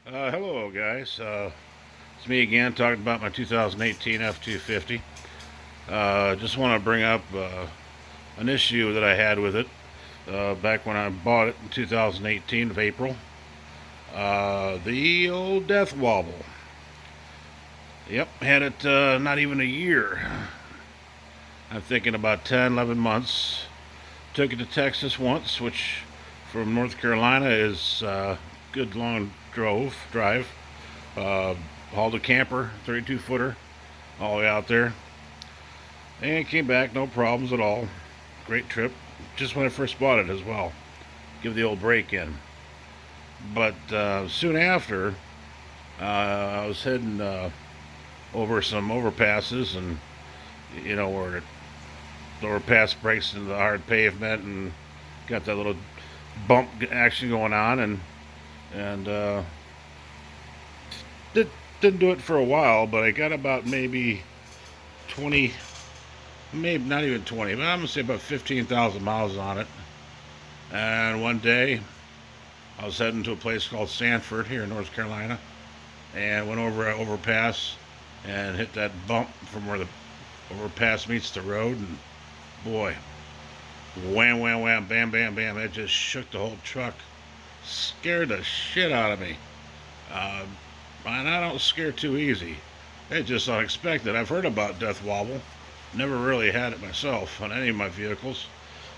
Hello, guys. It's me again talking about my 2018 F250. Just want to bring up an issue that I had with it back when I bought it in 2018 of April. The old Death Wobble. Yep, had it not even a year. I'm thinking about 10, 11 months. Took it to Texas once, which from North Carolina is good long drive. Uh, Hauled a camper, 32 footer, all the way out there, and came back, no problems at all. Great trip. Just when I first bought it as well. Give the old break in. But soon after, I was heading over some overpasses, and where the overpass breaks into the hard pavement, and got that little bump action going on, and did, didn't do it for a while, but I got about maybe 20, maybe not even 20, but I'm gonna say about 15,000 miles on it. And one day, I was heading to a place called Sanford here in North Carolina, and went over an overpass and hit that bump from where the overpass meets the road, and boy, wham, wham, wham, bam, bam, bam, it just shook the whole truck, scared the shit out of me. Uh, and I don't scare too easy. It's just unexpected. I've heard about Death Wobble, never really had it myself on any of my vehicles.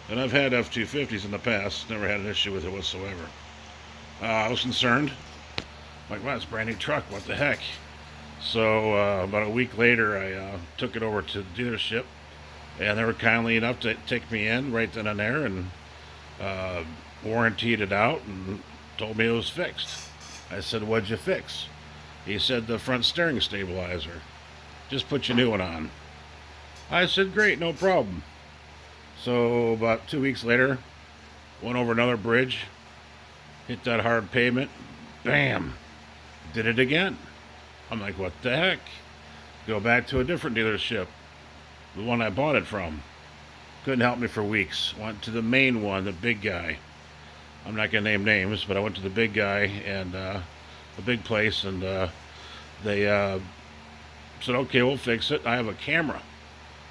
And I've had F-250s in the past, never had an issue with it whatsoever. I was concerned. Like, wow, it's a brand new truck, what the heck? So about a week later, I took it over to the dealership, and they were kindly enough to take me in right then and there, and uh, warrantied it out and told me it was fixed. I said, what'd you fix? He said, the front steering stabilizer. Just put your new one on. I said, great, no problem. So about 2 weeks later, went over another bridge, hit that hard pavement, bam, did it again. I'm like, what the heck? Go back to a different dealership, the one I bought it from. Couldn't help me for weeks. Went to the main one, the big guy. I'm not going to name names, but I went to the big guy and the big place, and they said, okay, we'll fix it. I have a camera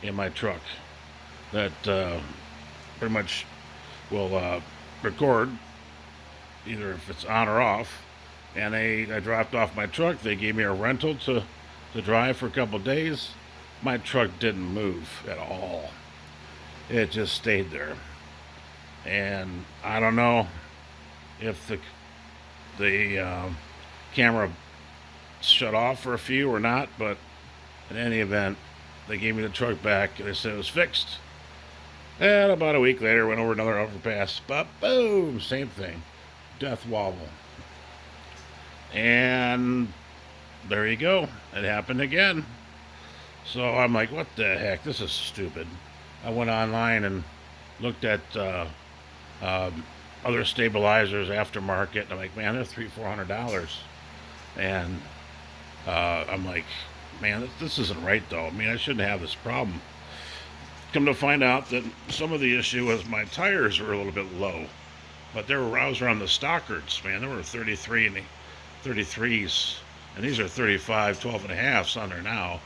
in my truck that pretty much will record either if it's on or off. And I dropped off my truck. They gave me a rental to drive for a couple of days. My truck didn't move at all. It just stayed there. And I don't know if the camera shut off for a few or not, but in any event, they gave me the truck back and they said it was fixed. And about a week later, went over another overpass, but boom, same thing, Death Wobble. And there you go, it happened again. So I'm like, what the heck? This is stupid. I went online and looked at um, other stabilizers aftermarket. And I'm like, man, they're $300-400, and I'm like, man, this isn't right though. I mean, I shouldn't have this problem. Come to find out that some of the issue was my tires were a little bit low, but I was around the Stockards, man. There were 33 and 33s, and these are 35, 12 and a halfs on there now.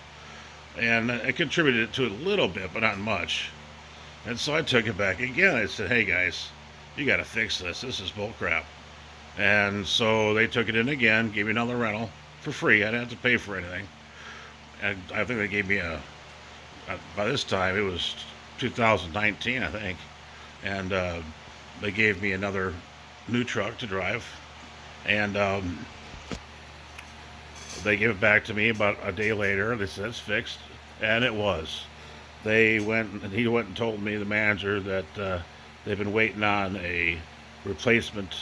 And it contributed to it a little bit, but not much. And so I took it back again. I said, hey guys, you got to fix this. This is bullcrap. And so they took it in again, gave me another rental for free. I didn't have to pay for anything. And I think they gave me by this time it was 2019, I think. And they gave me another new truck to drive. And they gave it back to me about a day later. They said it's fixed, and it was. He went and told me, the manager, that they've been waiting on a replacement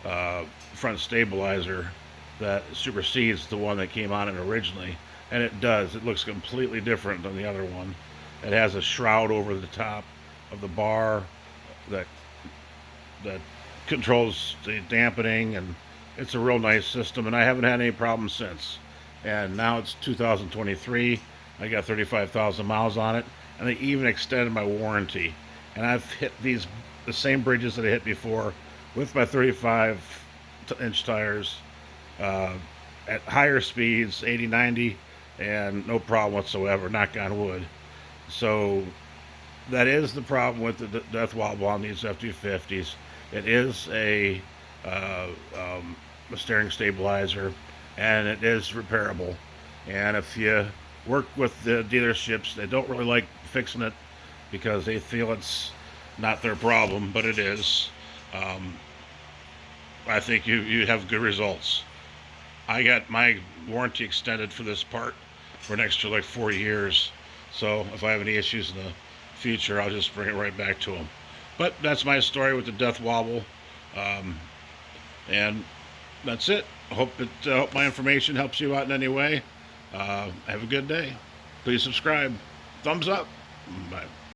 uh, front stabilizer that supersedes the one that came on it originally, and it does. It looks completely different than the other one. It has a shroud over the top of the bar that that controls the dampening, and it's a real nice system, and I haven't had any problems since. And now it's 2023. I got 35,000 miles on it, and they even extended my warranty. And I've hit the same bridges that I hit before with my 35-inch tires uh, at higher speeds, 80, 90, and no problem whatsoever, knock on wood. So that is the problem with the death wobble on these F250s. It is uh, a steering stabilizer, and it is repairable. And if you work with the dealerships, they don't really like fixing it because they feel it's not their problem, but it is. Um, I think you have good results. I got my warranty extended for this part for an extra like 4 years. So if I have any issues in the future, I'll just bring it right back to them. But that's my story with the death wobble, um, and that's it. Hope my information helps you out in any way. Have a good day. Please subscribe. Thumbs up. Bye.